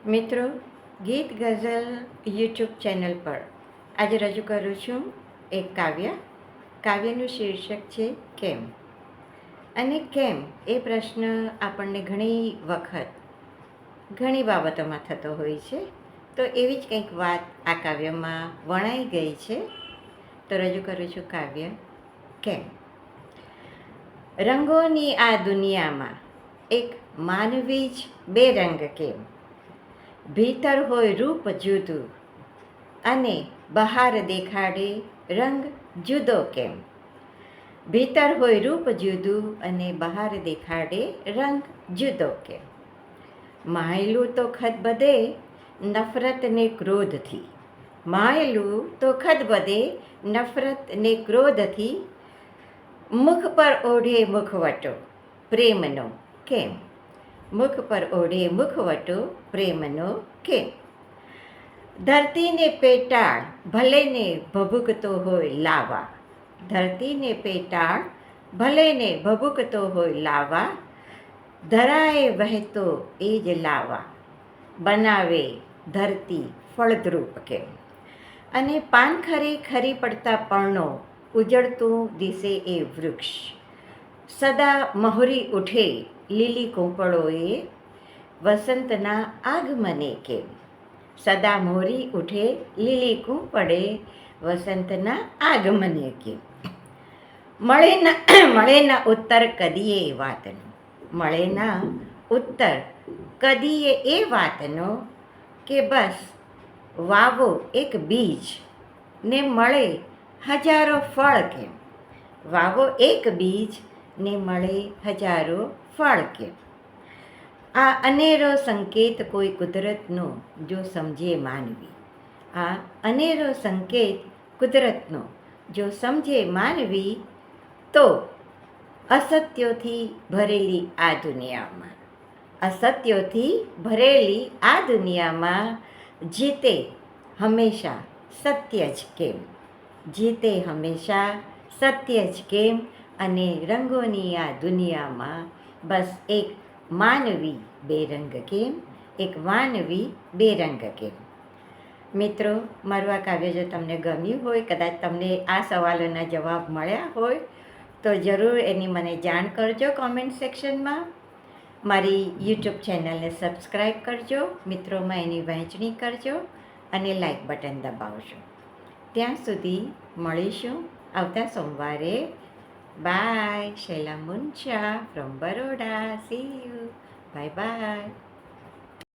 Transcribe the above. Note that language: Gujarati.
મિત્રો, ગીત ગઝલ યુટ્યુબ ચેનલ પર આજે રજૂ કરું છું એક કાવ્યનું શીર્ષક છે કેમ. અને કેમ એ પ્રશ્ન આપણને ઘણી વખત ઘણી બાબતોમાં થતો હોય છે. તો એવી જ કંઈક વાત આ કાવ્યમાં વણાઈ ગઈ છે. તો રજૂ કરું છું કાવ્ય કેમ. રંગોની આ દુનિયામાં એક માનવી જ બે રંગ કેમ. ભીતર હોય રૂપ જુદું અને બહાર દેખાડે રંગ જુદો કેમ. ભીતર હોય રૂપ જુદું અને બહાર દેખાડે રંગ જુદો કેમ. માયેલું તો ખદબદે નફરત ને ક્રોધથી. માયેલું તો ખદબદે નફરત ને ક્રોધથી. મુખ પર ઓઢે મુખવટો પ્રેમનો કેમ. મુખ પર ઓઢે મુખવટો પ્રેમનો કેમ. ધરતીને પેટાળ ભલેને ભભૂકતો હોય લાવા. ધરતીને પેટાળ ભલેને ભભૂકતો હોય લાવા. ધરાએ વહેતો એ જ લાવા. બનાવે ધરતી ફળદ્રુપ કેમ. અને પાનખરે ખરી પડતા પર્ણો ઉજળતું દિશે એ વૃક્ષ. સદા મહોરી ઉઠે લીલી કૂંપળોએ વસંતના આગમને કેમ. સદા મોરી ઉઠે લીલી કૂંપળે વસંતના આગમને કેમ. મળેના ઉત્તર કદીએ એ વાતનો. મળેના ઉત્તર કદીએ એ વાતનો કે બસ વાવો એક બીજ ને મળે હજારો ફળ કેમ. વાવો એક બીજ ને મળે હજારો ફળ કેમ. આ અનેરો સંકેત કોઈ કુદરતનો જો સમજે માનવી. આ અનેરો સંકેત કુદરતનો જો સમજે માનવી તો અસત્યોથી ભરેલી આ દુનિયામાં. અસત્યોથી ભરેલી આ દુનિયામાં જીતે હંમેશા સત્ય જ કેમ. જીતે હંમેશા સત્ય જ કેમ. અને રંગોની આ દુનિયામાં બસ એક માનવી બે રંગ કેમ. એક માનવી બે રંગ કેમ. મિત્રો, મારું આ કાવ્ય જો તમને ગમ્યું હોય, કદાચ તમને આ સવાલોના જવાબ મળ્યા હોય તો જરૂર એની મને જાણ કરજો કોમેન્ટ સેક્શનમાં. મારી યુટ્યુબ ચેનલને સબસ્ક્રાઈબ કરજો, મિત્રોમાં એની વહેંચણી કરજો અને લાઈક બટન દબાવજો. ત્યાં સુધી મળીશું આવતા સોમવારે. Bye. Shaila Muncha from Baroda. See you. Bye by.